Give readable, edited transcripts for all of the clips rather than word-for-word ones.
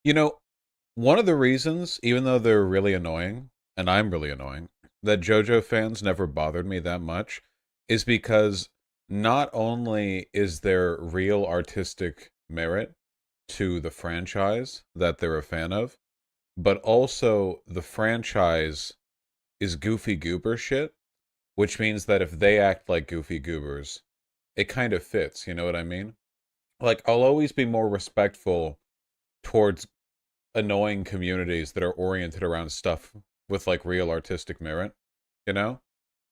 You know, one of the reasons, even though they're really annoying, and I'm really annoying, that JoJo fans never bothered me that much is because not only is there real artistic merit to the franchise that they're a fan of, but also the franchise is goofy goober shit, which means that if they act like goofy goobers, it kind of fits, you know what I mean? Like, I'll always be more respectful towards annoying communities that are oriented around stuff with like real artistic merit, you know?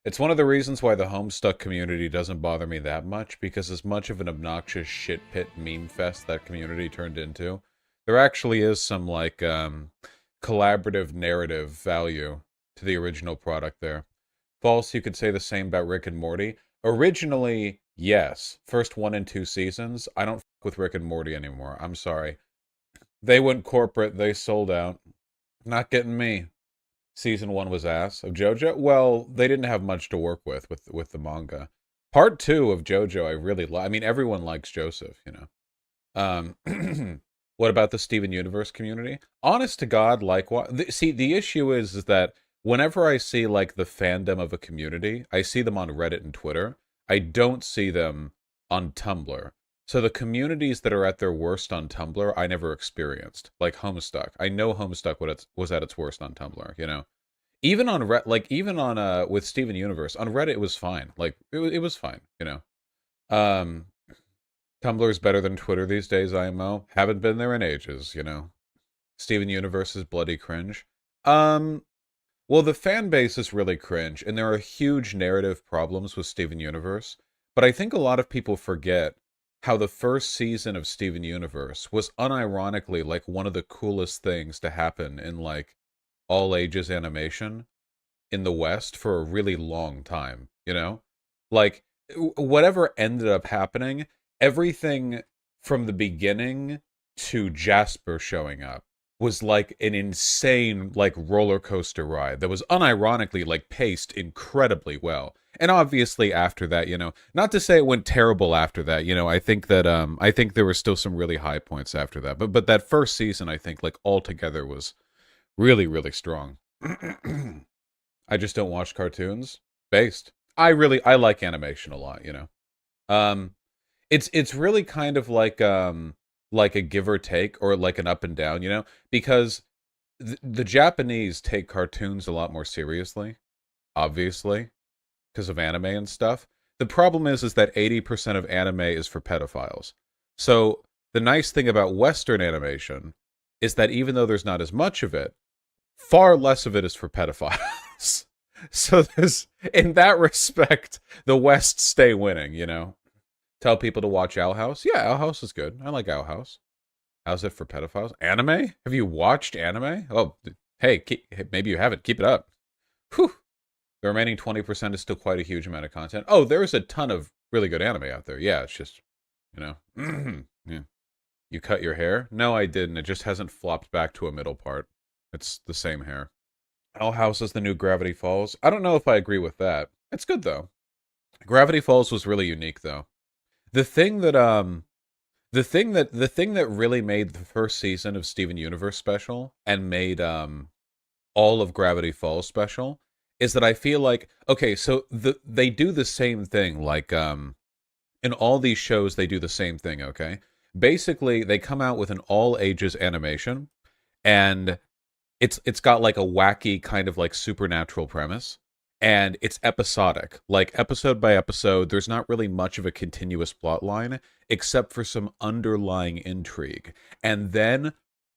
It's one of the reasons why the Homestuck community doesn't bother me that much, because as much of an obnoxious shit pit meme fest that community turned into, there actually is some like collaborative narrative value to the original product there. False, you could say the same about Rick and Morty. Originally, yes. First 1 and 2 seasons, I don't fuck with Rick and Morty anymore. I'm sorry. They went corporate, they sold out. Not getting me. Season 1 was ass. Of JoJo? Well, they didn't have much to work with the manga. Part 2 of JoJo I really like. I mean, everyone likes Joseph, you know. What about the Steven Universe community? Honest to God, like what? See, the issue is that whenever I see like the fandom of a community, I see them on Reddit and Twitter. I don't see them on Tumblr. So the communities that are at their worst on Tumblr, I never experienced. Like Homestuck. I know Homestuck was at its worst on Tumblr, you know. Even on even on with Steven Universe, on Reddit it was fine. Like it was fine, you know. Um Tumblr's better than Twitter these days, IMO. Haven't been there in ages, you know. Steven Universe is bloody cringe. Um, well, the fan base is really cringe, and there are huge narrative problems with Steven Universe. But I think a lot of people forget how the first season of Steven Universe was unironically like one of the coolest things to happen in like all ages animation in the West for a really long time, you know? Like, whatever ended up happening, everything from the beginning to Jasper showing up was like an insane, like, roller coaster ride that was unironically, like, paced incredibly well. And obviously after that, you know, not to say it went terrible after that, you know, I think there were still some really high points after that. But that first season, I think, like, altogether was really, really strong. I just don't watch cartoons based. I like animation a lot, you know. Um it's really kind of like a give or take or like an up and down, you know, because the Japanese take cartoons a lot more seriously, obviously, because of anime and stuff. The problem is that 80% of anime is for pedophiles. So the nice thing about Western animation is that even though there's not as much of it, far less of it is for pedophiles. So there's, in that respect, the West stay winning, you know? Tell people to watch Owl House. Yeah, Owl House is good. I like Owl House. How's it for pedophiles? Anime? Have you watched anime? Oh, hey, maybe you haven't. Keep it up. Whew. The remaining 20% is still quite a huge amount of content. Oh, there's a ton of really good anime out there. Yeah, it's just, you know. Yeah. You cut your hair? No, I didn't. It just hasn't flopped back to a middle part. It's the same hair. Owl House is the new Gravity Falls. I don't know if I agree with that. It's good though. Gravity Falls was really unique though. The thing that the thing that really made the first season of Steven Universe special and made all of Gravity Falls special is that I feel like, okay, so they do the same thing, like in all these shows they do the same thing, okay? Basically, they come out with an all ages animation, and it's got like a wacky kind of like supernatural premise, and it's episodic, like episode by episode. There's not really much of a continuous plot line except for some underlying intrigue, and then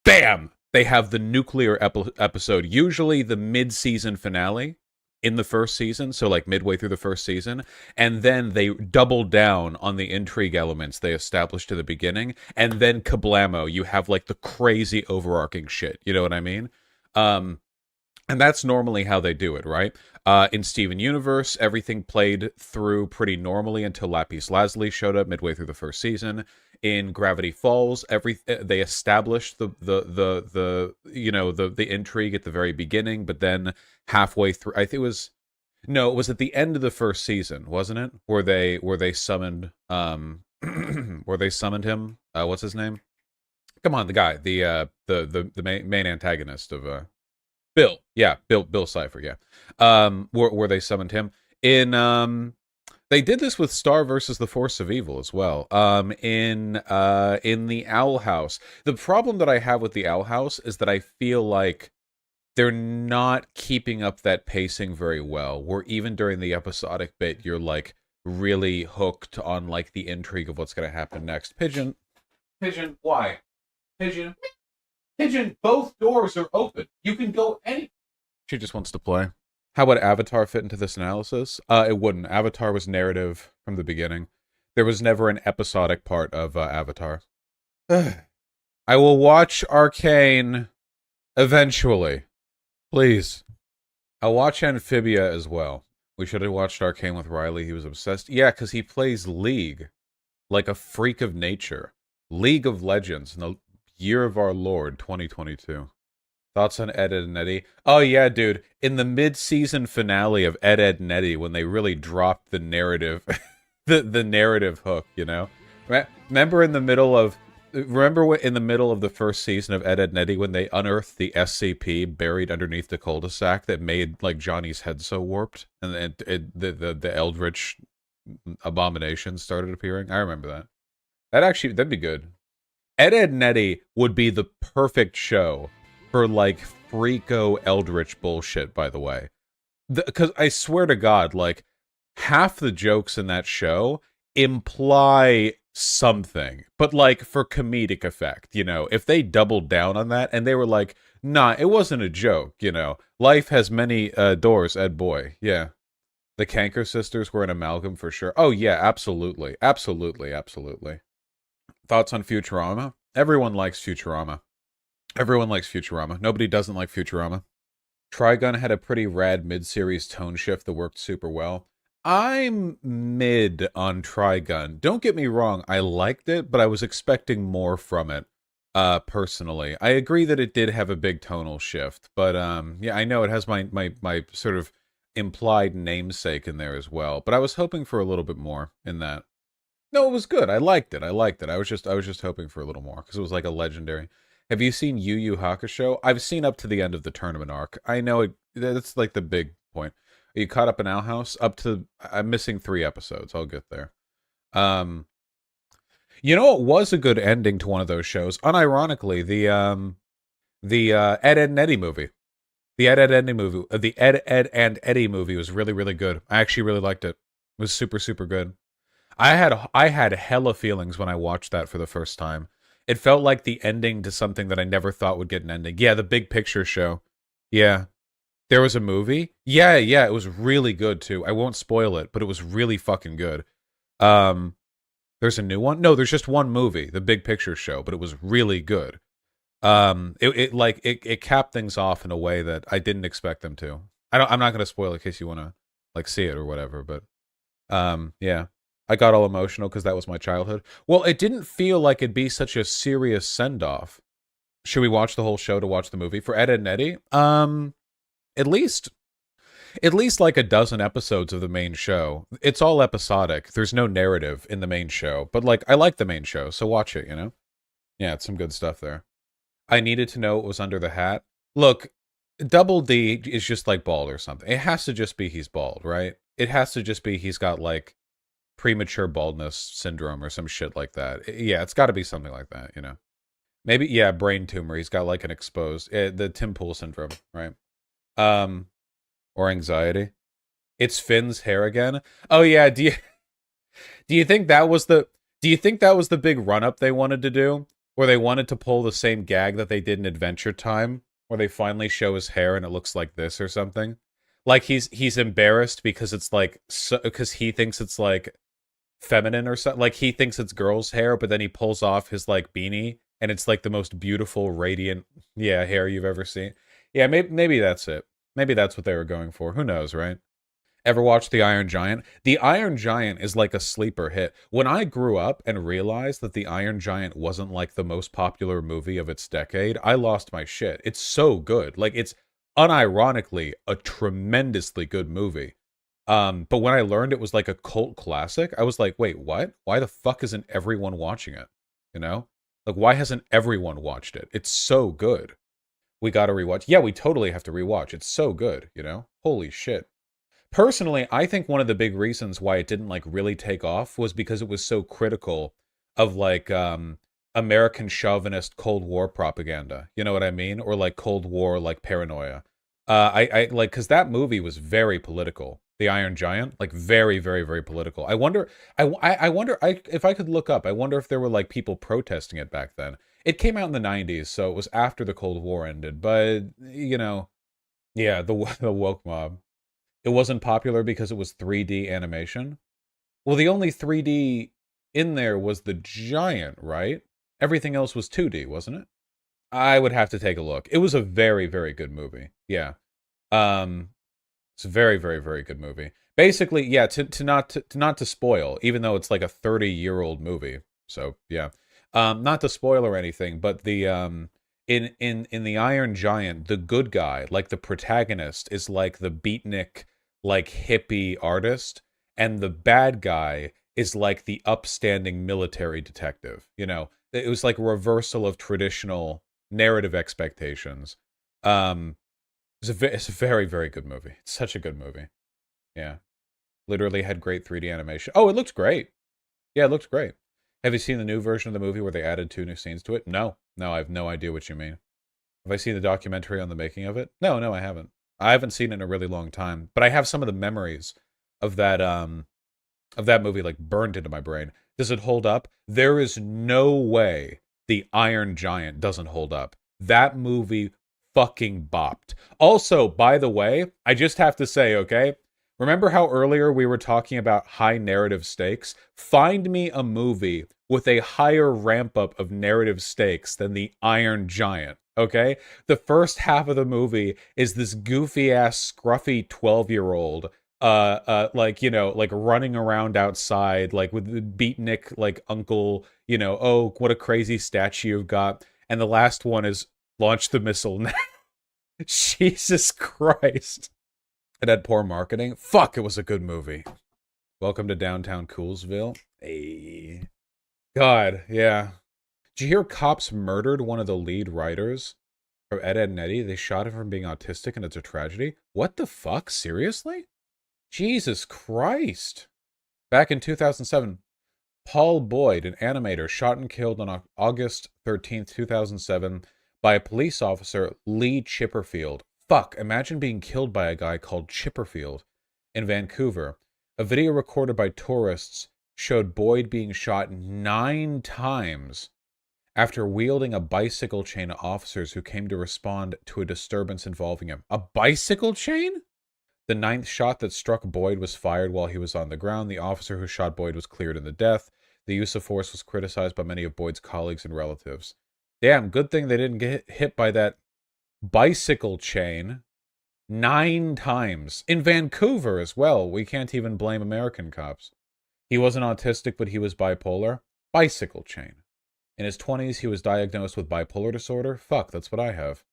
bam, they have the nuclear episode, usually the mid-season finale in the first season, so like midway through the first season, and then they double down on the intrigue elements they established at the beginning, and then kablamo, you have like the crazy overarching shit, you know what I mean? um and that's normally how they do it, right? In Steven Universe, everything played through pretty normally until Lapis Lazuli showed up midway through the first season. In Gravity Falls, they established the you know the intrigue at the very beginning, but then halfway through, I think it was, no, it was at the end of the first season, wasn't it? Where they summoned where they summoned him. What's his name? Come on, the guy, the main antagonist of Bill. Yeah, Bill Cipher, yeah. Where they summoned him. In they did this with Star versus the Force of Evil as well. In the Owl House. The problem that I have with the Owl House is that I feel like they're not keeping up that pacing very well. Where even during the episodic bit, you're like really hooked on like the intrigue of what's going to happen next. Pigeon, why? Pigeon, both doors are open. You can go any. She just wants to play. How would Avatar fit into this analysis? It wouldn't. Avatar was narrative from the beginning. There was never an episodic part of Avatar. I will watch Arcane eventually. Please. I'll watch Amphibia as well. We should have watched Arcane with Riley. He was obsessed. Yeah, because he plays League. Like a freak of nature. League of Legends in the year of our Lord, 2022. Thoughts on Ed, and Eddy? Oh yeah, dude. In the mid-season finale of Ed, and Eddy, when they really dropped the narrative, the narrative hook, you know? Remember in the middle of the first season of Ed, and Eddy when they unearthed the SCP buried underneath the cul-de-sac that made like Johnny's head so warped, and the Eldritch abominations started appearing? I remember that. That'd be good. Ed, and Eddy would be the perfect show for like freako Eldritch bullshit, by the way. Because I swear to God, like, half the jokes in that show imply something, but like for comedic effect, you know? If they doubled down on that and they were like, nah, it wasn't a joke, you know? Life has many doors, Ed Boy. Yeah. The Canker Sisters were an amalgam for sure. Oh, yeah, absolutely. Absolutely, absolutely. Thoughts on Futurama? Everyone likes Futurama. Everyone likes Futurama. Nobody doesn't like Futurama. Trigun had a pretty rad mid-series tone shift that worked super well. I'm mid on Trigun. Don't get me wrong, I liked it, but I was expecting more from it, personally. I agree that it did have a big tonal shift, but yeah, I know it has my sort of implied namesake in there as well, but I was hoping for a little bit more in that. No, it was good. I liked it. I was just hoping for a little more because it was like a legendary. Have you seen Yu Yu Hakusho? I've seen up to the end of the tournament arc. I know that's like the big point. Are you caught up in Owl House? I'm missing 3 episodes. I'll get there. You know, it was a good ending to one of those shows. Unironically, the Ed, and Eddy movie. The Ed, and Eddy movie was really, really good. I actually really liked it. It was super, super good. I had hella feelings when I watched that for the first time. It felt like the ending to something that I never thought would get an ending. Yeah, the Big Picture show. Yeah. There was a movie? Yeah, it was really good too. I won't spoil it, but it was really fucking good. There's a new one? No, there's just one movie, the Big Picture show, but it was really good. It capped things off in a way that I didn't expect them to. I'm not gonna spoil it in case you wanna like see it or whatever, but yeah. I got all emotional because that was my childhood. Well, it didn't feel like it'd be such a serious send-off. Should we watch the whole show to watch the movie? For Ed, and Eddy? At least like a dozen episodes of the main show. It's all episodic. There's no narrative in the main show. But like, I like the main show, so watch it, you know? Yeah, it's some good stuff there. I needed to know what was under the hat. Look, Double D is just like bald or something. It has to just be he's bald, right? It has to just be he's got like premature baldness syndrome or some shit like that. Yeah, it's got to be something like that, you know. Maybe, yeah, brain tumor. He's got like an exposed the Tim Pool syndrome, right? Or anxiety. It's Finn's hair again. Oh yeah, do you think that was the big run up they wanted to do, where they wanted to pull the same gag that they did in Adventure Time, where they finally show his hair and it looks like this or something? Like he's embarrassed because it's like because he thinks it's like feminine or something. Like he thinks it's girl's hair, but then he pulls off his like beanie and it's like the most beautiful, radiant, hair you've ever seen. Yeah, maybe that's it. Maybe that's what they were going for. Who knows, right? Ever watched The Iron Giant? The Iron Giant is like a sleeper hit. When I grew up and realized that The Iron Giant wasn't like the most popular movie of its decade, I lost my shit. It's so good. Like it's unironically a tremendously good movie. But when I learned it was like a cult classic, I was like, wait, what? Why the fuck isn't everyone watching it? You know? Like, why hasn't everyone watched it? It's so good. We gotta rewatch. Yeah, we totally have to rewatch. It's so good, you know? Holy shit. Personally, I think one of the big reasons why it didn't like really take off was because it was so critical of like American chauvinist Cold War propaganda. You know what I mean? Or like Cold War like paranoia. I like because that movie was very political. The Iron Giant, like very, very, very political. I wonder. I wonder. If I could look up. I wonder if there were like people protesting it back then. It came out in the '90s, so it was after the Cold War ended. But you know, yeah, the woke mob. It wasn't popular because it was 3D animation. Well, the only 3D in there was the giant, right? Everything else was 2D, wasn't it? I would have to take a look. It was a very, very good movie. Yeah. Um, it's a very, very, very good movie. Basically, yeah, to not to spoil, even though it's like a 30-year-old movie. So, yeah. Not to spoil or anything, but the in the Iron Giant, the good guy, like the protagonist, is like the beatnik, like hippie artist, and the bad guy is like the upstanding military detective. You know, it was like a reversal of traditional narrative expectations. Um, it's a very, very good movie. It's such a good movie. Yeah. Literally had great 3D animation. Oh, it looked great. Yeah, it looked great. Have you seen the new version of the movie where they added 2 new scenes to it? No. No, I have no idea what you mean. Have I seen the documentary on the making of it? No, no, I haven't. I haven't seen it in a really long time, but I have some of the memories of that movie like burned into my brain. Does it hold up? There is no way the Iron Giant doesn't hold up. That movie fucking bopped. Also, by the way, I just have to say, okay? Remember how earlier we were talking about high narrative stakes? Find me a movie with a higher ramp up of narrative stakes than the Iron Giant, okay? The first half of the movie is this goofy ass scruffy 12-year-old like you know like running around outside like with the beatnik like uncle, you know, oh what a crazy statue you've got, and the last one is launch the missile now. Jesus Christ. It had poor marketing. Fuck, it was a good movie. Welcome to downtown Coolsville. Hey, God, yeah. Did you hear cops murdered one of the lead writers from Ed, Ed and Eddy? They shot him from being autistic and it's a tragedy. What the fuck, seriously? Jesus Christ. Back in 2007, Paul Boyd, an animator, shot and killed on August 13th, 2007 by a police officer, Lee Chipperfield. Fuck, imagine being killed by a guy called Chipperfield in Vancouver. A video recorded by tourists showed Boyd being shot 9 times after wielding a bicycle chain at officers who came to respond to a disturbance involving him. A bicycle chain? The 9th shot that struck Boyd was fired while he was on the ground. The officer who shot Boyd was cleared in the death. The use of force was criticized by many of Boyd's colleagues and relatives. Damn, good thing they didn't get hit by that bicycle chain 9 times. In Vancouver as well. We can't even blame American cops. He wasn't autistic, but he was bipolar. Bicycle chain. In his 20s, he was diagnosed with bipolar disorder. Fuck, that's what I have.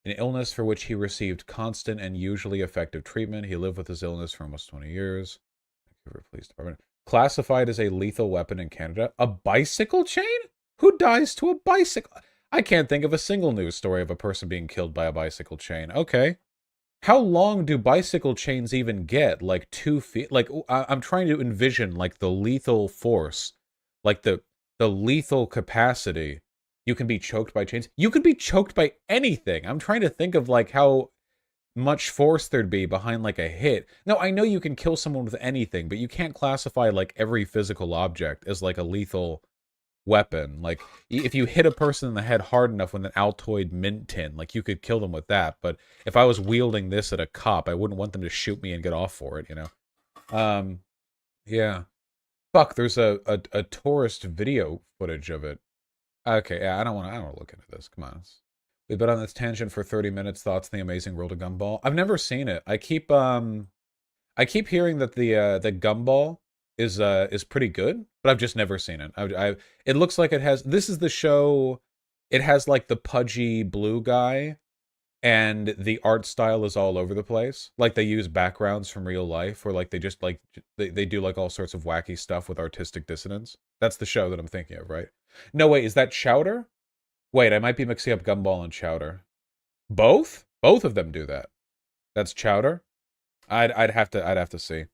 An illness for which he received constant and usually effective treatment. He lived with his illness for almost 20 years. Vancouver Police Department. Classified as a lethal weapon in Canada. A bicycle chain? Who dies to a bicycle? I can't think of a single news story of a person being killed by a bicycle chain. Okay. How long do bicycle chains even get? Like 2 feet? Like, I'm trying to envision, like, the lethal force. Like, the lethal capacity. You can be choked by chains. You could be choked by anything. I'm trying to think of, like, how much force there'd be behind, like, a hit. No, I know you can kill someone with anything, but you can't classify, like, every physical object as, like, a lethal weapon. Like, if you hit a person in the head hard enough with an Altoid mint tin, like, you could kill them with that. But if I was wielding this at a cop, I wouldn't want them to shoot me and get off for it, you know? Yeah. Fuck, there's a tourist video footage of it. Okay, yeah, I don't want to look into this. Come on. We've been on this tangent for 30 minutes. Thoughts on the Amazing World of Gumball? I've never seen it. I keep hearing that the Gumball is pretty good, but I've just never seen it. It looks like it has, this is the show, it has like the pudgy blue guy, and the art style is all over the place. Like they use backgrounds from real life, or like they just like they do like all sorts of wacky stuff with artistic dissonance. That's the show that I'm thinking of, right? No, wait, is that Chowder? Wait, I might be mixing up Gumball and Chowder. Both? Both of them do that. That's Chowder? I'd have to see.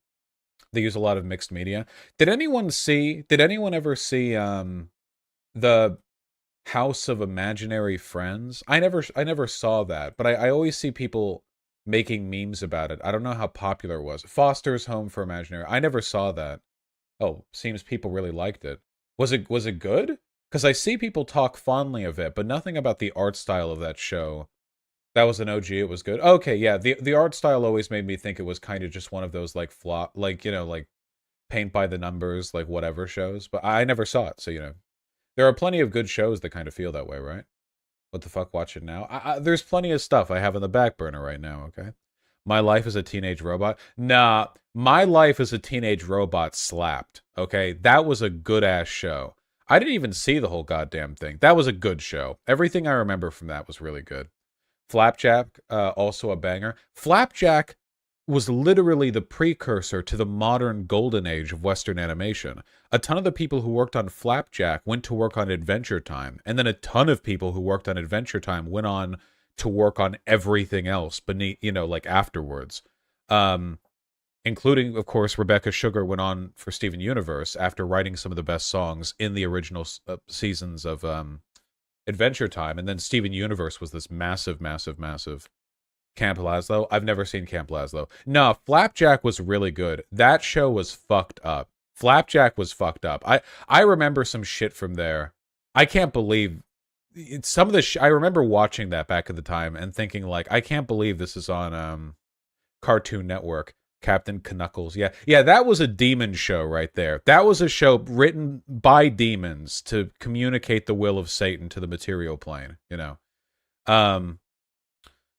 They use a lot of mixed media. Did anyone ever see the House of Imaginary Friends? I never saw that, but I always see people making memes about it. I don't know how popular it was. Foster's Home for Imaginary. I never saw that. Oh, seems people really liked it. Was it good? Because I see people talk fondly of it, but nothing about the art style of that show. That was an OG. It was good. Okay, yeah. The art style always made me think it was kind of just one of those like flop, like like paint by the numbers, like whatever shows. But I never saw it, so there are plenty of good shows that kind of feel that way, right? What the fuck? Watch it now. There's plenty of stuff I have on the back burner right now. Okay. My Life as a Teenage Robot. Nah, My Life as a Teenage Robot slapped. Okay, that was a good ass show. I didn't even see the whole goddamn thing. That was a good show. Everything I remember from that was really good. Flapjack, also a banger. Flapjack was literally the precursor to the modern golden age of Western animation. A ton of the people who worked on Flapjack went to work on Adventure Time, and then a ton of people who worked on Adventure Time went on to work on everything else beneath, like afterwards. Um, Including, of course, Rebecca Sugar went on for Steven Universe after writing some of the best songs in the original seasons of Adventure Time, and then Steven Universe was this massive, massive, massive Camp Lazlo. I've never seen Camp Lazlo. No, Flapjack was really good. That show was fucked up. Flapjack was fucked up. I remember some shit from there. I can't believe some of the I remember watching that back at the time and thinking like, I can't believe this is on Cartoon Network. Captain Knuckles. Yeah. Yeah, that was a demon show right there. That was a show written by demons to communicate the will of Satan to the material plane, Um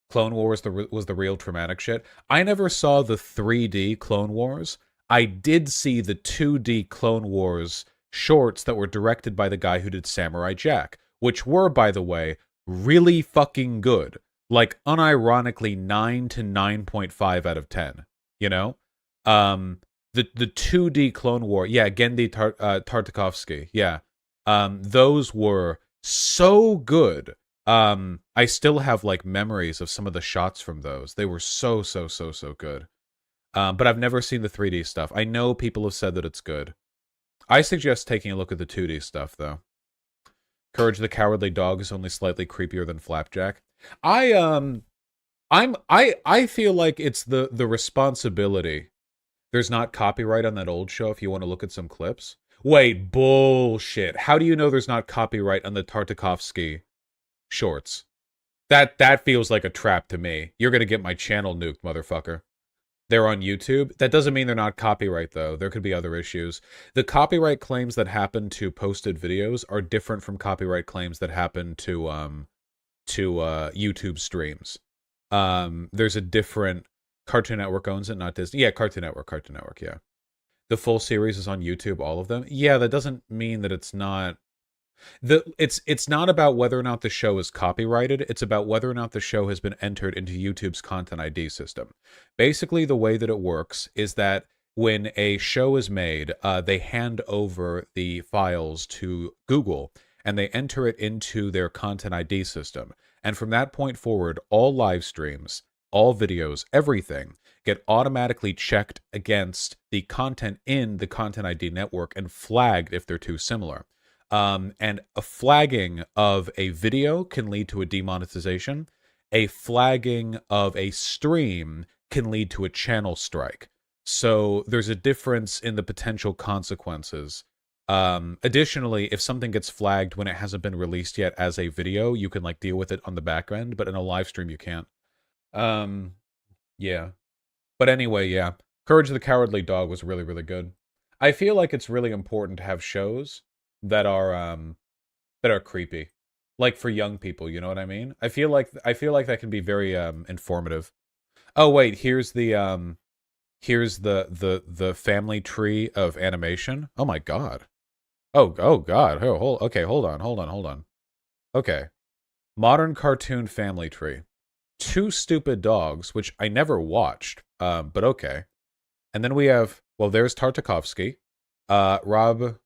Clone Wars was the real traumatic shit. I never saw the 3D Clone Wars. I did see the 2D Clone Wars shorts that were directed by the guy who did Samurai Jack, which were, by the way, really fucking good. Like, unironically 9 to 9.5 out of 10, you know? The 2D Clone War, yeah, Gendy Tartakovsky, yeah. Those were so good. I still have like memories of some of the shots from those. They were so, so, so, so good. But I've never seen the 3D stuff. I know people have said that it's good. I suggest taking a look at the 2D stuff, though. Courage the Cowardly Dog is only slightly creepier than Flapjack. I feel like it's the responsibility. There's not copyright on that old show if you want to look at some clips. Wait, bullshit. How do you know there's not copyright on the Tartakovsky shorts? That feels like a trap to me. You're gonna get my channel nuked, motherfucker. They're on YouTube. That doesn't mean they're not copyright, though. There could be other issues. The copyright claims that happen to posted videos are different from copyright claims that happen to YouTube streams. There's a different Cartoon Network owns it, not Disney. Yeah, Cartoon Network, yeah. The full series is on YouTube, all of them. Yeah, that doesn't mean that it's not it's not about whether or not the show is copyrighted. It's about whether or not the show has been entered into YouTube's Content ID system. Basically, the way that it works is that when a show is made, they hand over the files to Google and they enter it into their Content ID system. And from that point forward, all live streams, all videos, everything get automatically checked against the content in the Content ID network and flagged if they're too similar. And a flagging of a video can lead to a demonetization. A flagging of a stream can lead to a channel strike. So there's a difference in the potential consequences. Additionally, if something gets flagged when it hasn't been released yet as a video, you can like deal with it on the back end, but in a live stream you can't. Yeah. But anyway, yeah. Courage the Cowardly Dog was really, really good. I feel like it's really important to have shows that are creepy, like for young people. You know what I mean? I feel like that can be very informative. Oh wait, here's the family tree of animation. Oh my god. Oh god. Okay, hold on. Okay, modern cartoon family tree. Two Stupid Dogs, which I never watched. But okay. And then we have, well, there's Tartakovsky, Rob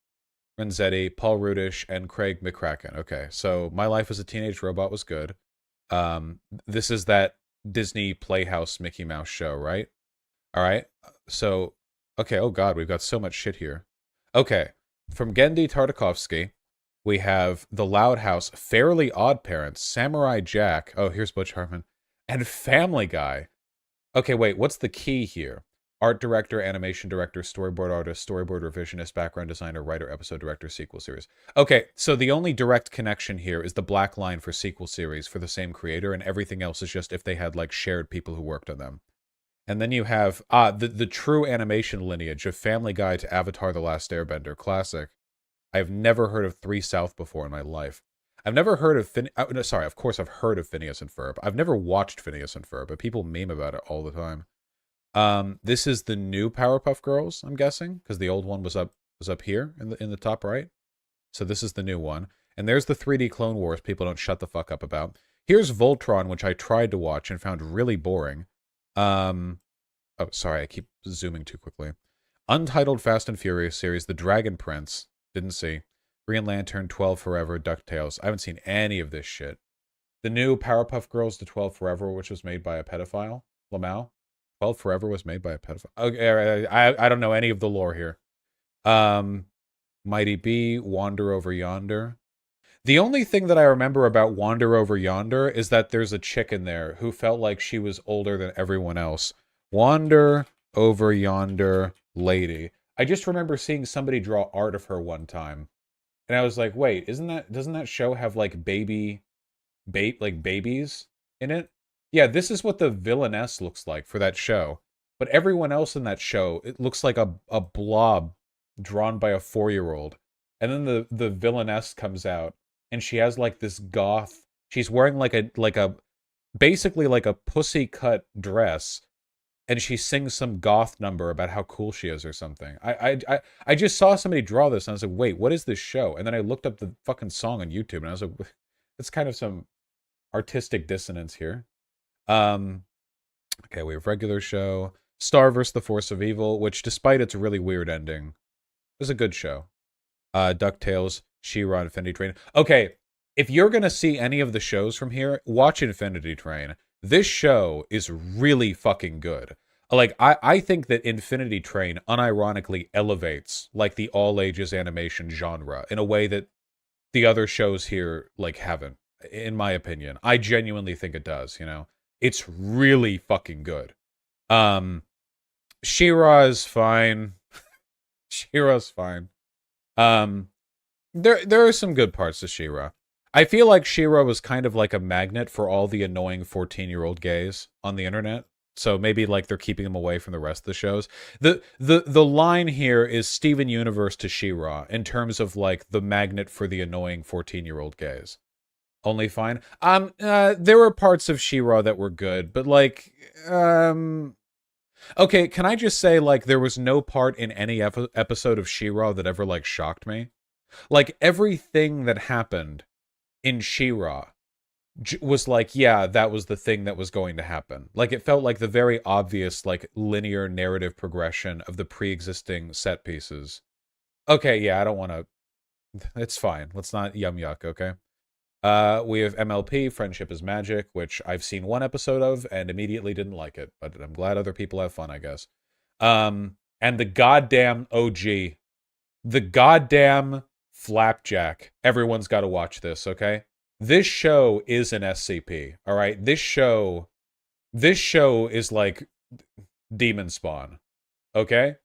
Renzetti, Paul Rudish, and Craig McCracken. Okay, so My Life as a Teenage Robot was good. This is that Disney Playhouse Mickey Mouse show, right? All right. So, okay. Oh God, we've got so much shit here. Okay, from Gendy Tartakovsky, we have The Loud House, Fairly Odd Parents, Samurai Jack. Oh, here's Butch Hartman, and Family Guy. Okay, wait. What's the key here? Art director, animation director, storyboard artist, storyboard revisionist, background designer, writer, episode director, sequel series. Okay, so the only direct connection here is the black line for sequel series for the same creator, and everything else is just if they had like shared people who worked on them. And then you have the true animation lineage of Family Guy to Avatar: The Last Airbender, classic. I've never heard of Three South before in my life. I've never heard of no, sorry, of course I've heard of Phineas and Ferb. I've never watched Phineas and Ferb, but people meme about it all the time. This is the new Powerpuff Girls, I'm guessing, because the old one was up here in the top right. So this is the new one. And there's the 3D Clone Wars people don't shut the fuck up about. Here's Voltron, which I tried to watch and found really boring. Oh, sorry, I keep zooming too quickly. Untitled Fast and Furious series, The Dragon Prince, didn't see. Green Lantern, 12 Forever, DuckTales. I haven't seen any of this shit. The new Powerpuff Girls to 12 Forever, which was made by a pedophile, Lamau. 12 Forever was made by a pedophile. Okay, I don't know any of the lore here. Mighty B, Wander Over Yonder. The only thing that I remember about Wander Over Yonder is that there's a chick in there who felt like she was older than everyone else. Wander Over Yonder Lady. I just remember seeing somebody draw art of her one time. And I was like, wait, doesn't that show have like babies in it? Yeah, this is what the villainess looks like for that show. But everyone else in that show, it looks like a blob drawn by a 4-year-old. And then the villainess comes out and she has like this goth, she's wearing like a basically like a pussy cut dress, and she sings some goth number about how cool she is or something. I just saw somebody draw this and I was like, wait, what is this show? And then I looked up the fucking song on YouTube and I was like, it's kind of some artistic dissonance here. Okay, we have regular show. Star vs. the Force of Evil, which despite its really weird ending, was a good show. DuckTales, She-Ra, Infinity Train. Okay, if you're gonna see any of the shows from here, watch Infinity Train. This show is really fucking good. Like, I think that Infinity Train unironically elevates, like, the all-ages animation genre in a way that the other shows here, like, haven't, in my opinion. I genuinely think it does, you know? It's really fucking good. She-Ra is fine. She-Ra's fine. There are some good parts to She-Ra. I feel like She-Ra was kind of like a magnet for all the annoying 14-year-old gays on the internet. So maybe like they're keeping them away from the rest of the shows. The line here is Steven Universe to She-Ra in terms of like the magnet for the annoying 14-year-old gays. Only fine. There were parts of She-Ra that were good, but like, okay, can I just say like there was no part in any episode of She-Ra that ever like shocked me? Like everything that happened in She-Ra was like, yeah, that was the thing that was going to happen. Like it felt like the very obvious like linear narrative progression of the pre-existing set pieces. Okay, yeah, I don't want to. It's fine. Let's not yum yuck, okay? We have MLP, Friendship is Magic, which I've seen one episode of and immediately didn't like it, but I'm glad other people have fun, I guess. And the goddamn OG. The goddamn Flapjack. Everyone's got to watch this, okay? This show is an SCP, all right? This show is like Demon Spawn, okay?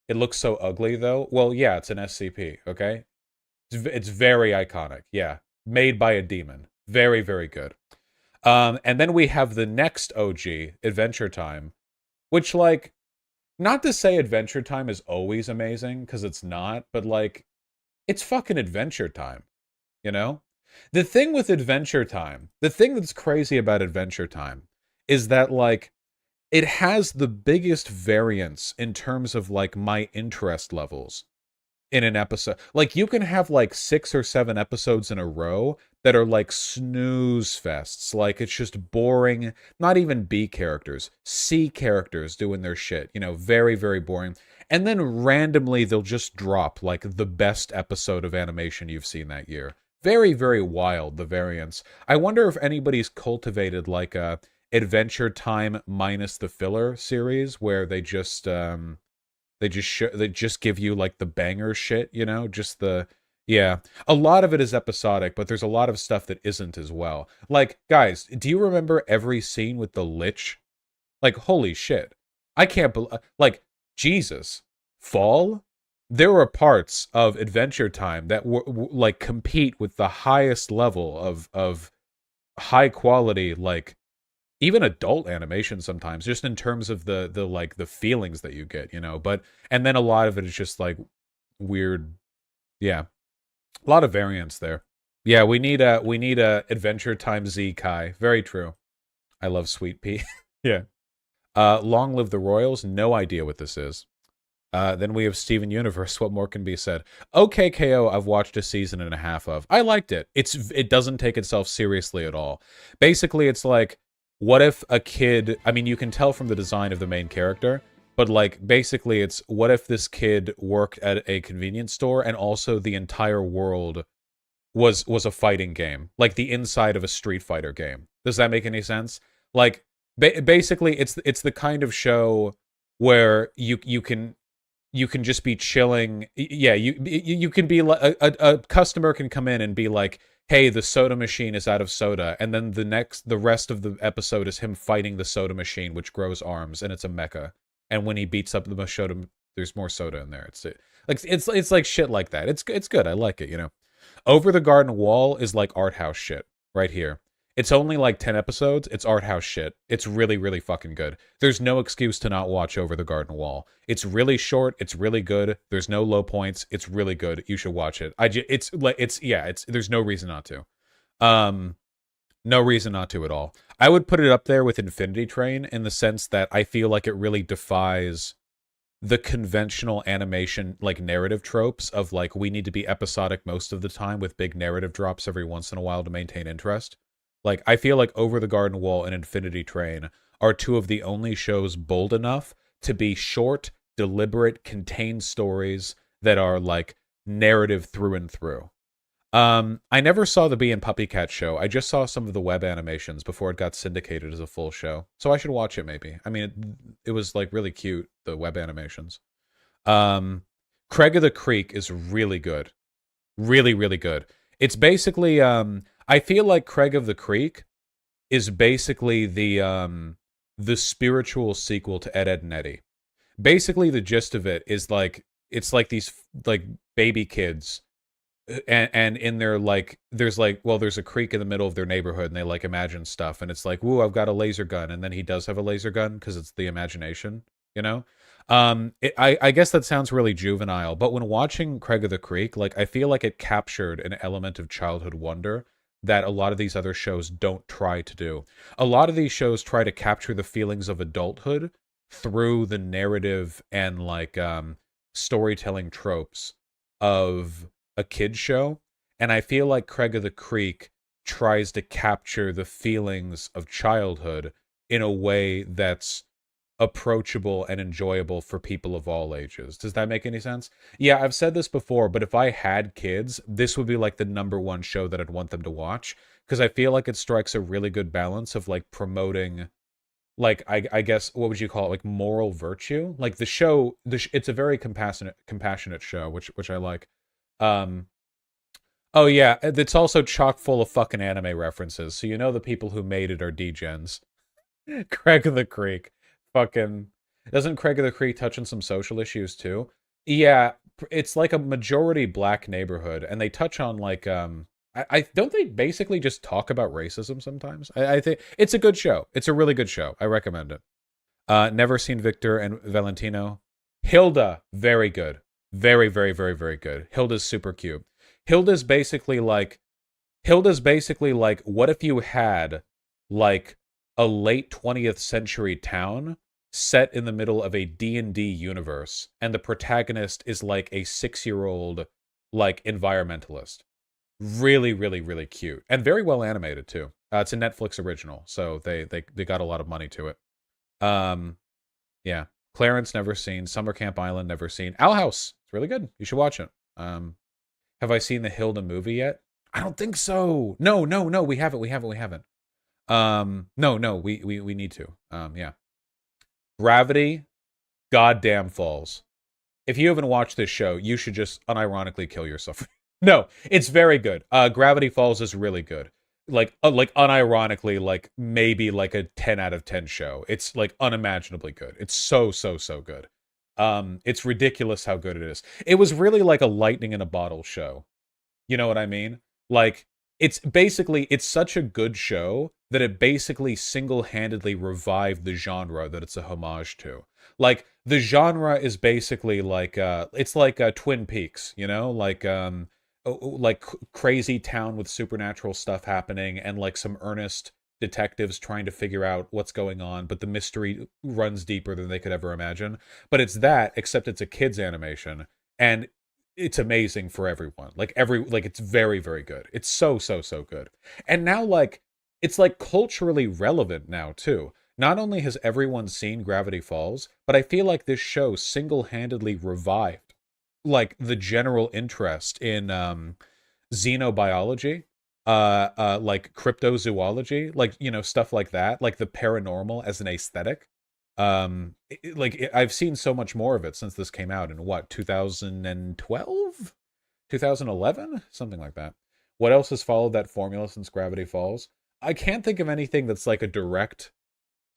It looks so ugly, though. Well, yeah, it's an SCP, okay? It's very iconic, yeah. Made by a demon. Very, very good. And then we have the next OG, Adventure Time, which, like, not to say Adventure Time is always amazing, because it's not, but, like, it's fucking Adventure Time, you know? The thing with Adventure Time, the thing that's crazy about Adventure Time is that, like, it has the biggest variance in terms of, like, my interest levels in an episode. Like, you can have, like, 6 or 7 episodes in a row that are like snooze fests. Like it's just boring, not even B characters, C characters doing their shit, you know, very, very boring. And then randomly they'll just drop like the best episode of animation you've seen that year. Very, very wild, the variance. I wonder if anybody's cultivated like a Adventure Time minus the filler series where they just give you like the banger shit, you know, just the yeah. A lot of it is episodic, but there's a lot of stuff that isn't as well. Like, guys, do you remember every scene with the Lich? Like, holy shit. I can't believe like Jesus. Fall? There were parts of Adventure Time that were like compete with the highest level of high quality like even adult animation sometimes, just in terms of the like the feelings that you get, you know. But and then a lot of it is just like weird, yeah, a lot of variance there. Yeah, we need a Adventure Time Z Kai. Very true. I love Sweet Pea. Yeah. Long Live the Royals. No idea what this is. Then we have Steven Universe. What more can be said? Okay, KO. I've watched a season and a half of. I liked it. It doesn't take itself seriously at all. Basically, it's like, what if a kid? I mean, you can tell from the design of the main character, but like basically, it's what if this kid worked at a convenience store and also the entire world was a fighting game, like the inside of a Street Fighter game. Does that make any sense? Like basically, it's the kind of show where you can just be chilling. Yeah, you can be like a customer can come in and be like, "Hey, the soda machine is out of soda," and then the rest of the episode is him fighting the soda machine, which grows arms, and it's a mecha. And when he beats up the soda, there's more soda in there. It's like shit like that. It's good. I like it. You know, Over the Garden Wall is like art house shit right here. It's only like 10 episodes. It's art house shit. It's really, really fucking good. There's no excuse to not watch Over the Garden Wall. It's really short. It's really good. There's no low points. It's really good. You should watch it. There's no reason not to. Um, no reason not to at all. I would put it up there with Infinity Train in the sense that I feel like it really defies the conventional animation like narrative tropes of like we need to be episodic most of the time with big narrative drops every once in a while to maintain interest. Like I feel like Over the Garden Wall and Infinity Train are two of the only shows bold enough to be short, deliberate, contained stories that are like narrative through and through. I never saw the Bee and Puppy Cat show. I just saw some of the web animations before it got syndicated as a full show. So I should watch it maybe. I mean, it was like really cute, the web animations. Um, Craig of the Creek is really good. Really, really good. It's basically, I feel like Craig of the Creek is basically the spiritual sequel to Ed, Edd and Eddy. Basically, the gist of it is like, it's like these like baby kids and in their like there's a creek in the middle of their neighborhood and they like imagine stuff and it's like, woo, I've got a laser gun, and then he does have a laser gun because it's the imagination, you know. I guess that sounds really juvenile, but when watching Craig of the Creek, like I feel like it captured an element of childhood wonder that a lot of these other shows don't try to do. A lot of these shows try to capture the feelings of adulthood through the narrative and like storytelling tropes of a kid's show, and I feel like Craig of the Creek tries to capture the feelings of childhood in a way that's approachable and enjoyable for people of all ages. Does that make any sense? Yeah, I've said this before, but if I had kids, this would be like the number one show that I'd want them to watch, because I feel like it strikes a really good balance of like promoting like I guess what would you call it, like moral virtue. Like the show it's a very compassionate show, which I like. um Oh yeah, it's also chock full of fucking anime references. So you know the people who made it are degens. Craig of the Creek. Fucking doesn't Craig of the Creek touch on some social issues too? Yeah, it's like a majority black neighborhood, and they touch on like I don't they basically just talk about racism sometimes? I think it's a good show. It's a really good show. I recommend it. Never seen Victor and Valentino. Hilda, very good. Very, very, very, very good. Hilda's super cute. Hilda's basically like Hilda's basically like, what if you had like a late 20th century town set in the middle of a D&D universe, and the protagonist is like a 6-year-old like environmentalist. Really, really, really cute. And very well animated, too. It's a Netflix original, so they got a lot of money to it. Um, yeah. Clarence, never seen. Summer Camp Island, never seen. Owl House, it's really good. You should watch it. Have I seen the Hilda movie yet? I don't think so. No, no, no, we haven't, we haven't, we haven't. No, no, we need to. Yeah. Gravity, goddamn falls. If you haven't watched this show, you should just unironically kill yourself. No, it's very good. Gravity Falls is really good. Like unironically, like maybe like a 10 out of 10 show. It's like unimaginably good. It's so, so, so good. It's ridiculous how good it is. It was really like a lightning in a bottle show. You know what I mean? Like, it's such a good show that it basically single-handedly revived the genre that it's a homage to. Like, the genre is basically like, it's like Twin Peaks, you know? Like crazy town with supernatural stuff happening and like some earnest detectives trying to figure out what's going on, but the mystery runs deeper than they could ever imagine. But it's that, except it's a kid's animation, and it's amazing for everyone. Like it's very, very good. It's so, so, so good. And now like it's like culturally relevant now too. Not only has everyone seen Gravity Falls, but I feel like this show single-handedly revived like the general interest in xenobiology, like cryptozoology, like, you know, stuff like that, like the paranormal as an aesthetic. I've seen so much more of it since this came out in what, 2012, 2011, something like that. What else has followed that formula since Gravity Falls? I can't think of anything that's like a direct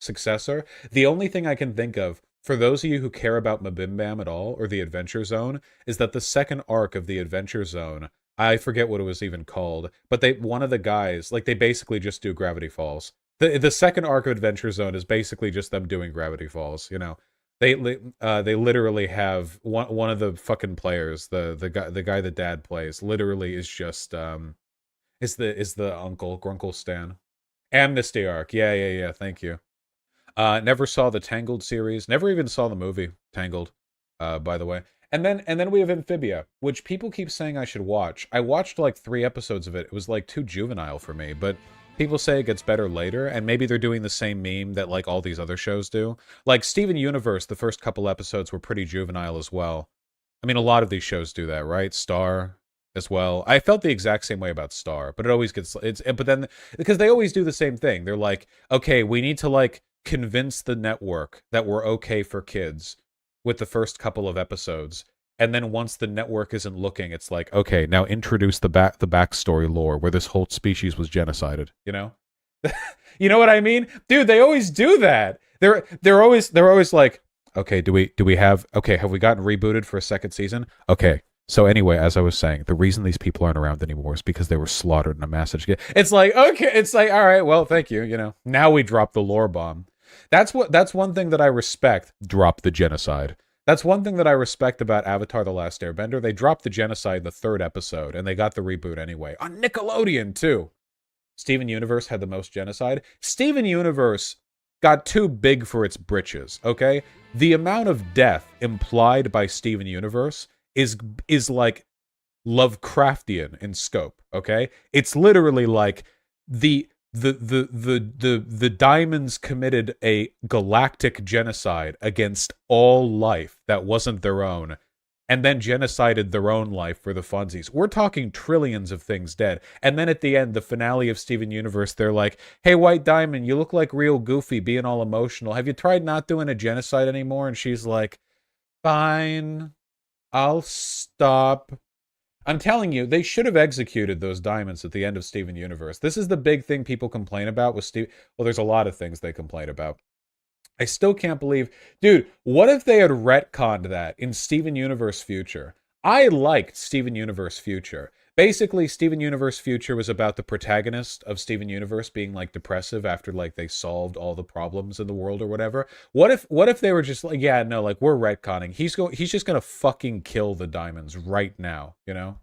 successor. The only thing I can think of, for those of you who care about Mabim Bam at all, or the Adventure Zone, is that the second arc of the Adventure Zone, I forget what it was even called, but one of the guys, like, they basically just do Gravity Falls. The second arc of Adventure Zone is basically just them doing Gravity Falls, you know. They literally have one of the fucking players, the guy that Dad plays, literally is just is the Uncle Grunkle Stan. Amnesty arc. Yeah, thank you. Never saw the Tangled series. Never even saw the movie Tangled, by the way. And then we have Amphibia, which people keep saying I should watch. I watched like 3 episodes of it. It was like too juvenile for me, but people say it gets better later, and maybe they're doing the same meme that like all these other shows do. Like Steven Universe, the first couple episodes were pretty juvenile as well. I mean, a lot of these shows do that, right? Star as well. I felt the exact same way about Star, but it always gets but then because they always do the same thing. They're like, okay, we need to like convince the network that we're okay for kids with the first couple of episodes, and then once the network isn't looking, it's like, okay, now introduce the backstory lore where this whole species was genocided, you know. You know what I mean, dude? They always do that. They're always like, okay, do we have we gotten rebooted for a second season? Okay, so anyway, as I was saying, the reason these people aren't around anymore is because they were slaughtered in a mass. It's like, okay, it's like, all right, well, thank you, you know. Now we drop the lore bomb. That's one thing that I respect. Drop the genocide. That's one thing that I respect about Avatar: The Last Airbender. They dropped the genocide in the 3rd episode, and they got the reboot anyway. On Nickelodeon, too. Steven Universe had the most genocide. Steven Universe got too big for its britches, okay? The amount of death implied by Steven Universe is like Lovecraftian in scope, okay? It's literally like the Diamonds committed a galactic genocide against all life that wasn't their own, and then genocided their own life for the funsies. We're talking trillions of things dead. And then at the end, the finale of Steven Universe, they're like, hey, White Diamond, you look like real goofy being all emotional. Have you tried not doing a genocide anymore? And she's like, fine, I'll stop. I'm telling you, they should have executed those diamonds at the end of Steven Universe. This is the big thing people complain about with Steve. Well, there's a lot of things they complain about. I still can't believe, dude, what if they had retconned that in Steven Universe Future? I liked Steven Universe Future. Basically, Steven Universe Future was about the protagonist of Steven Universe being like depressive after like they solved all the problems in the world or whatever. What if they were just like, yeah, no, like we're retconning. He's just gonna fucking kill the diamonds right now, you know?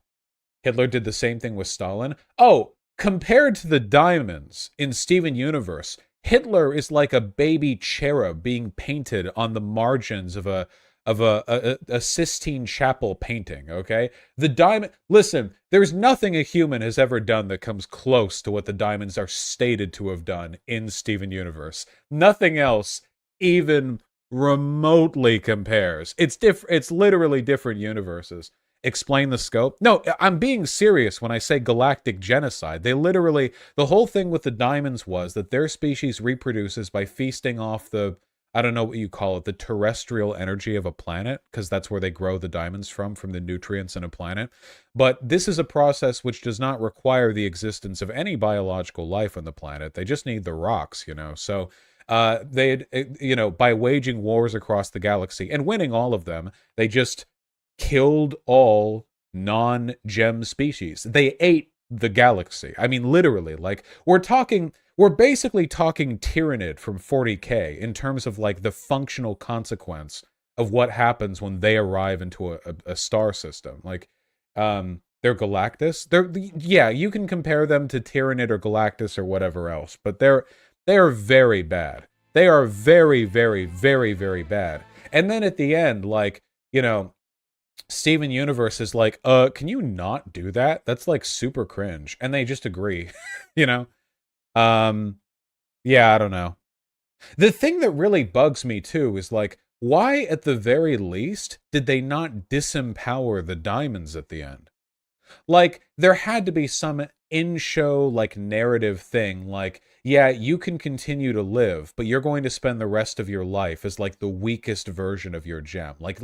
Hitler did the same thing with Stalin. Oh, compared to the diamonds in Steven Universe, Hitler is like a baby cherub being painted on the margins of a a Sistine Chapel painting, okay? The diamond, listen, there's nothing a human has ever done that comes close to what the diamonds are stated to have done in Steven Universe. Nothing else even remotely compares. It's literally different universes. Explain the scope? No, I'm being serious when I say galactic genocide. They literally, the whole thing with the diamonds was that their species reproduces by feasting off the, I don't know what you call it, the terrestrial energy of a planet, because that's where they grow the diamonds from the nutrients in a planet. But this is a process which does not require the existence of any biological life on the planet. They just need the rocks, you know. So they, you know, by waging wars across the galaxy and winning all of them, they just killed all non-gem species. They ate the galaxy. I mean, literally, like, we're basically talking Tyranid from 40K in terms of, like, the functional consequence of what happens when they arrive into a star system. Like, they're Galactus. Yeah, you can compare them to Tyranid or Galactus or whatever else, but they are very bad. They are very, very, very, very bad. And then at the end, like, you know, Steven Universe is like, can you not do that? That's like super cringe. And they just agree, you know? Yeah, I don't know. The thing that really bugs me too is like, why at the very least did they not disempower the diamonds at the end? Like, there had to be some in-show, like, narrative thing, like, yeah, you can continue to live, but you're going to spend the rest of your life as, like, the weakest version of your gem. Like,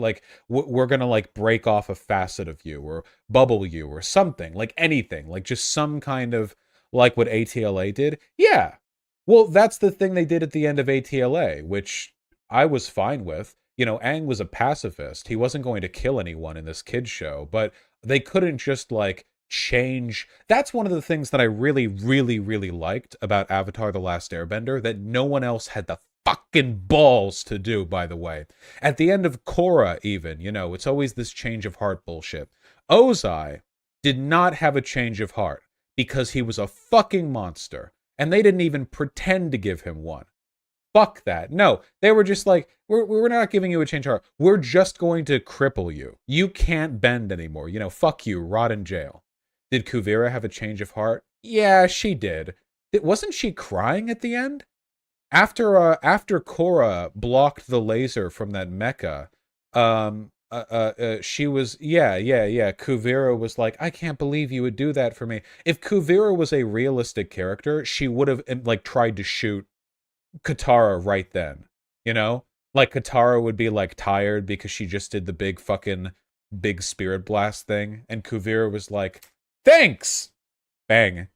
we're gonna, like, break off a facet of you, or bubble you, or something. Like, anything. Like, just some kind of, like what ATLA did. Yeah. Well, that's the thing they did at the end of ATLA, which I was fine with. You know, Aang was a pacifist. He wasn't going to kill anyone in this kid's show, but they couldn't just, like, change. That's one of the things that I really, really, really liked about Avatar The Last Airbender, that no one else had the fucking balls to do, by the way. At the end of Korra, even, you know, it's always this change of heart bullshit. Ozai did not have a change of heart because he was a fucking monster, and they didn't even pretend to give him one. Fuck that. No, they were just like, we're not giving you a change of heart. We're just going to cripple you. You can't bend anymore. You know, fuck you, rot in jail. Did Kuvira have a change of heart? Yeah, she did. Wasn't she crying at the end? After Korra blocked the laser from that mecha, she was, yeah. Kuvira was like, I can't believe you would do that for me. If Kuvira was a realistic character, she would have, like, tried to shoot Katara right then, you know? Like, Katara would be, like, tired because she just did the big spirit blast thing, and Kuvira was like, thanks! Bang.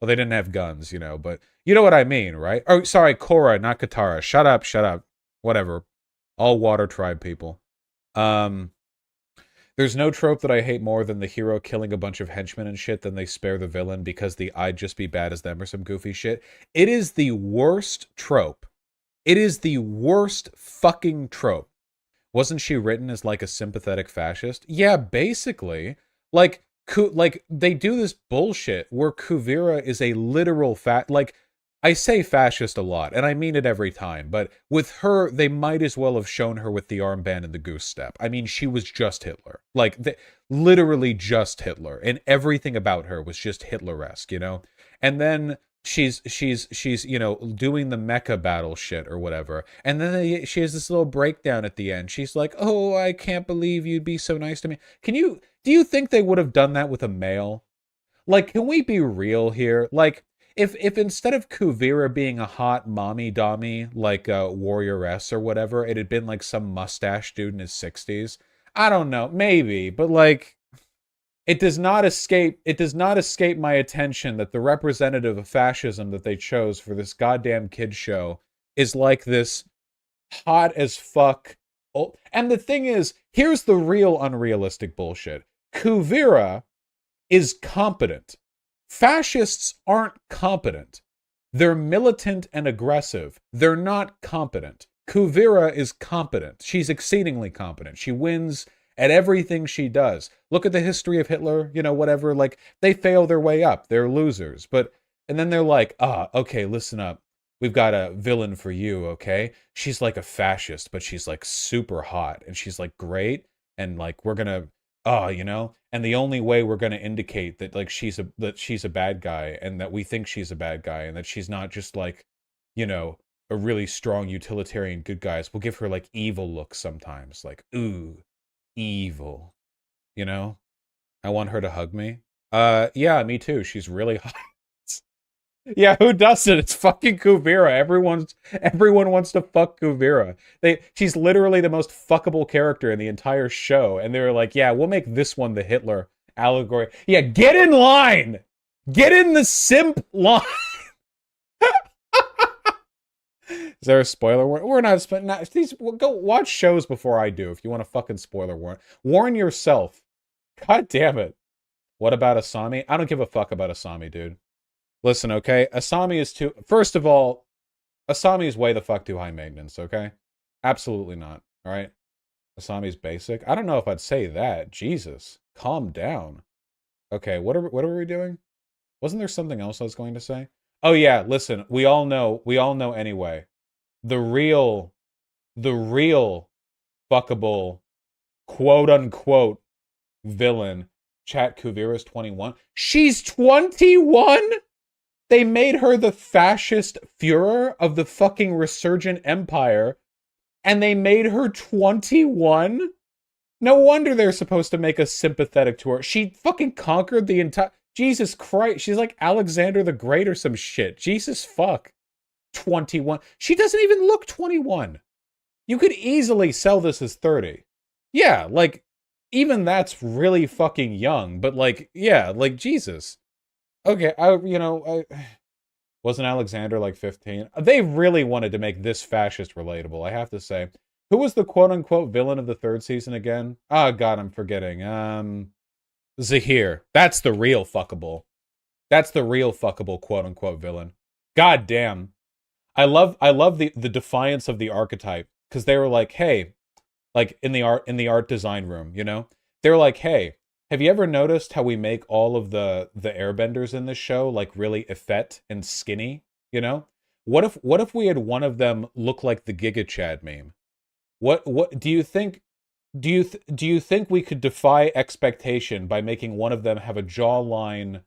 Well, they didn't have guns, you know, but you know what I mean, right? Oh, sorry, Korra, not Katara. Shut up. Whatever. All Water Tribe people. There's no trope that I hate more than the hero killing a bunch of henchmen and shit than they spare the villain because the I'd just be bad as them or some goofy shit. It is the worst trope. It is the worst fucking trope. Wasn't she written as, like, a sympathetic fascist? Yeah, basically. Like, they do this bullshit where Kuvira is a literal like, I say fascist a lot, and I mean it every time, but with her, they might as well have shown her with the armband and the goose step. I mean, she was just Hitler. Like, literally just Hitler, and everything about her was just Hitler-esque, you know? And then she's you know, doing the mecha battle shit or whatever, and then she has this little breakdown at the end. She's like, oh, I can't believe you'd be so nice to me. Do you think they would have done that with a male? Like, can we be real here? Like, if instead of Kuvira being a hot mommy dommy, like a warrioress or whatever, it had been like some mustache dude in his 60s, I don't know, maybe, but like, it does not escape my attention that the representative of fascism that they chose for this goddamn kid show is like this hot as fuck. And the thing is, here's the real unrealistic bullshit. Kuvira is competent. Fascists aren't competent. They're militant and aggressive. They're not competent. Kuvira is competent. She's exceedingly competent. She wins at everything she does. Look at the history of Hitler, you know, whatever. Like, they fail their way up. They're losers. And then they're like, okay, listen up. we've got a villain for you, okay? She's like a fascist, but she's like super hot and she's like great and like we're gonna and the only way we're gonna indicate that like she's a bad guy and that we think she's a bad guy and that she's not just like, you know, a really strong utilitarian good guy is we'll give her like evil looks sometimes, like, ooh, evil. You know? I want her to hug me. Yeah, me too. She's really hot. Yeah, who doesn't? It's fucking Kuvira. Everyone wants to fuck Kuvira. She's literally the most fuckable character in the entire show, and they're like, yeah, we'll make this one the Hitler allegory. Yeah, get in line. Get in the simp line. Is there a spoiler warning? We're not. Go watch shows before I do. If you want a fucking spoiler warning, warn yourself. God damn it. What about Asami? I don't give a fuck about Asami, dude. Listen, okay? Asami is too... First of all, Asami is way the fuck too high maintenance, okay? Absolutely not, alright? Asami's basic. I don't know if I'd say that. Jesus. Calm down. Okay, what are we doing? Wasn't there something else I was going to say? Oh yeah, listen, we all know anyway. The real fuckable, quote-unquote, villain, Chat Kuvira's 21. She's 21?! They made her the fascist Führer of the fucking resurgent empire, and they made her 21? No wonder they're supposed to make us sympathetic to her. She fucking conquered the entire... Jesus Christ, she's like Alexander the Great or some shit. Jesus fuck. 21. She doesn't even look 21. You could easily sell this as 30. Yeah, like, even that's really fucking young, but like, yeah, like, Jesus. Okay, wasn't Alexander like 15? They really wanted to make this fascist relatable, I have to say. Who was the quote-unquote villain of the third season again? Oh god, I'm forgetting. Zahir. That's the real fuckable. That's the real fuckable quote-unquote villain. God damn. I love the defiance of the archetype, because they were like, hey, like in the art design room, you know? They're like, hey, have you ever noticed how we make all of the airbenders in this show like really effete and skinny, you know? What if we had one of them look like the Giga Chad meme? What do you think do you think we could defy expectation by making one of them have a jawline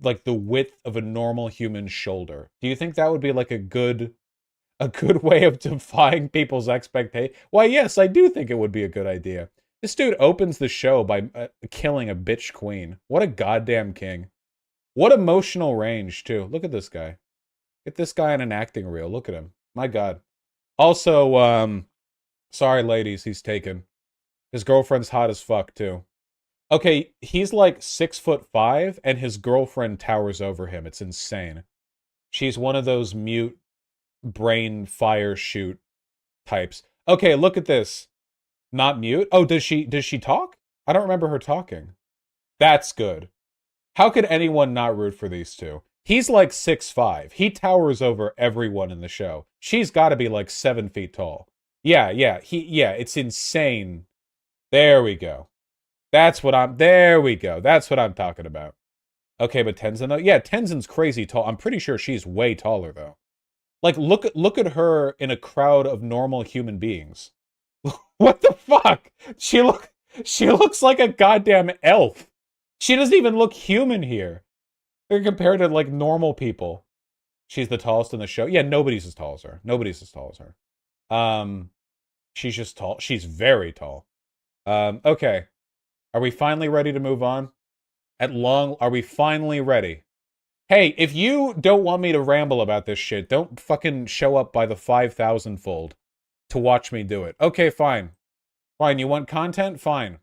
like the width of a normal human shoulder? Do you think that would be like a good way of defying people's expectations? Why, yes, I do think it would be a good idea. This dude opens the show by killing a bitch queen. What a goddamn king. What emotional range, too. Look at this guy. Get this guy on an acting reel. Look at him. My god. Also, sorry ladies, he's taken. His girlfriend's hot as fuck, too. Okay, he's like 6'5", and his girlfriend towers over him. It's insane. She's one of those mute brain fire shoot types. Okay, look at this. Not mute? Oh, does she talk? I don't remember her talking. That's good. How could anyone not root for these two? He's like 6'5". He towers over everyone in the show. She's got to be like 7 feet tall. Yeah, it's insane. There we go. There we go. That's what I'm talking about. Okay, but Tenzin though? Yeah, Tenzin's crazy tall. I'm pretty sure she's way taller though. Like, look at her in a crowd of normal human beings. What the fuck? She looks like a goddamn elf. She doesn't even look human here. They're compared to like normal people. She's the tallest in the show. Yeah, nobody's as tall as her. Nobody's as tall as her. She's just tall. She's very tall. Okay. Are we finally ready to move on? Are we finally ready? Hey, if you don't want me to ramble about this shit, don't fucking show up by the 5,000-fold to watch me do it. Okay, fine. Fine, you want content? Fine.